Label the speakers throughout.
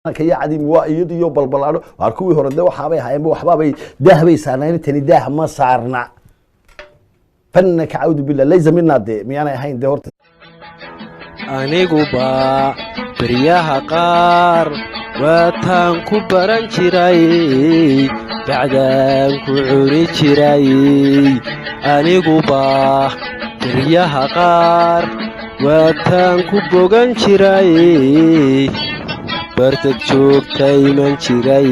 Speaker 1: كي عادي موائد يو بالبلانو أركوي هرده وحابي هاي وحبابي ذهبي سنين تاني ده ما صارنا فنك عود بالله ليس منا ده ميانا هاي دورت
Speaker 2: anigu baa baryaha qaar waataan ku baran jiray bacdaan ku cuni jiray anigu baa baryaha qaar waataan ku bogan jiray bartad joogta iman jiray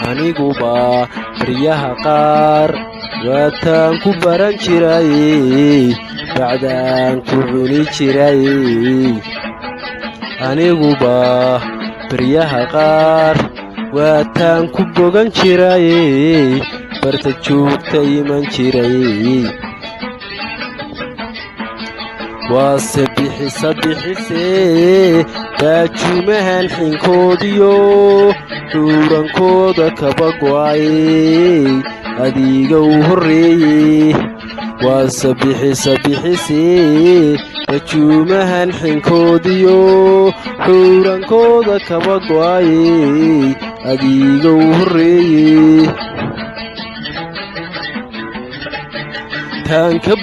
Speaker 2: anigu baa baryaha qaar waataan ku baran jiray bacdaan ku cuni jiray anigu baa baryaha qaar waataan ku bogan jiray barta joogta iman jiray waase bixisee baajuumahan xinkoodiyo xuurankooda kaba go'ay adiga u horreeyey waase bixisee baajuumahan xinkoodiyo xuurankooda kaba go'ay adiga u horreeyey taan ka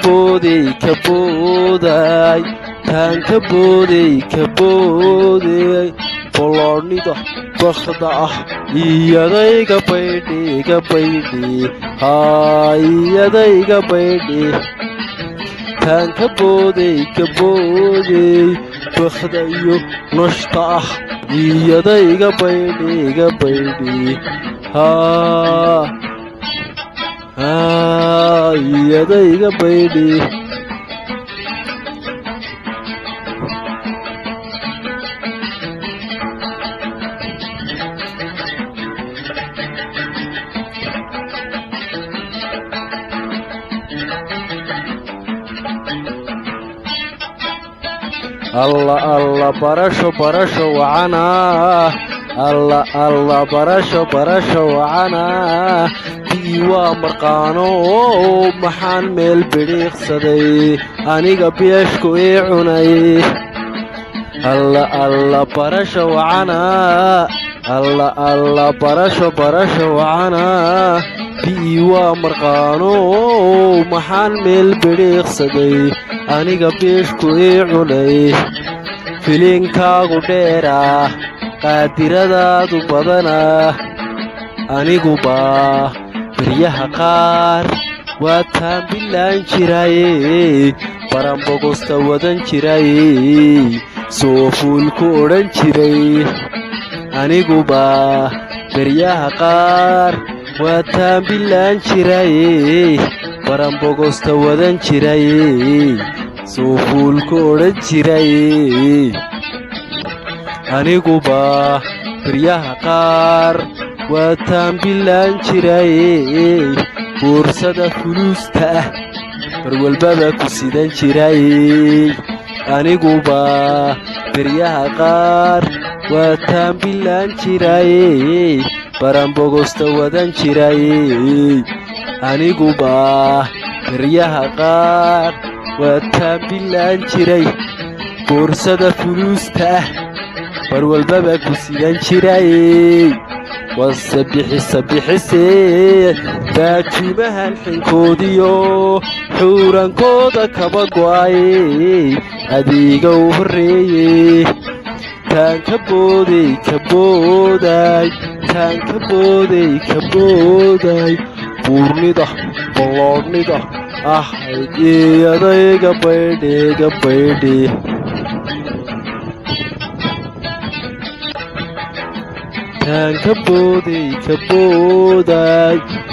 Speaker 2: booday boloodhnida bakhda ah iyadayga baydhe iyadayga baydhe taan ka booday bakhda iyo noshta ah iyadayga baydhe iyadayga baydhe alla barasho wacana alla barasho wacana bii waa marqaano maxaan meel bidhiiqsaday aniga beeshku ii cunay alla barasho wacana alla barasho wacana bii waa marqaano maxaan meel bidhiiqsaday aniga beeshku ii cunay filiinkaagu dheeraa qaadiradaadu badanaa anigu baa baryaha qaar waataan bilaan jiray baranbogosta wadan jiray soo fuulku odhan jiray anigu baa baryaha qaar waataan bilaan jiray baranbogosta wadan jiray soo fuulku odhan jiray anigu baa baryaha qaar waataan bilaan jiray boorsada fuluusta ah barwalbaba ku sidan jiray anigu baa baryaha qaar waataan bilaan jiray baranbogosta wadan jiray anigu baa baryaha qaar waataan bilaan jiray boorsada fuluusta ah barwalbaba ku sidan jiray wase bixisee baajuumahan xinkoodiyo xuurankooda kaba go'ay adiga u horreeyey taan ka booday buurnida boloodhnida ahayd iyadayga baydhe taan ka booday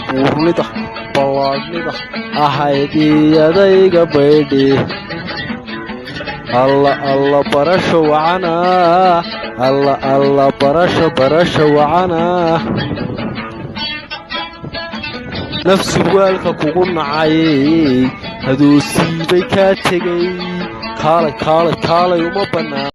Speaker 2: buurnida boloodhnida ahayd iyadayga baydhe alla barasho wacana alla barasho wacana nafsi waalka kugu nacay hadoosiibay kaa tegay kaalay uma bannaan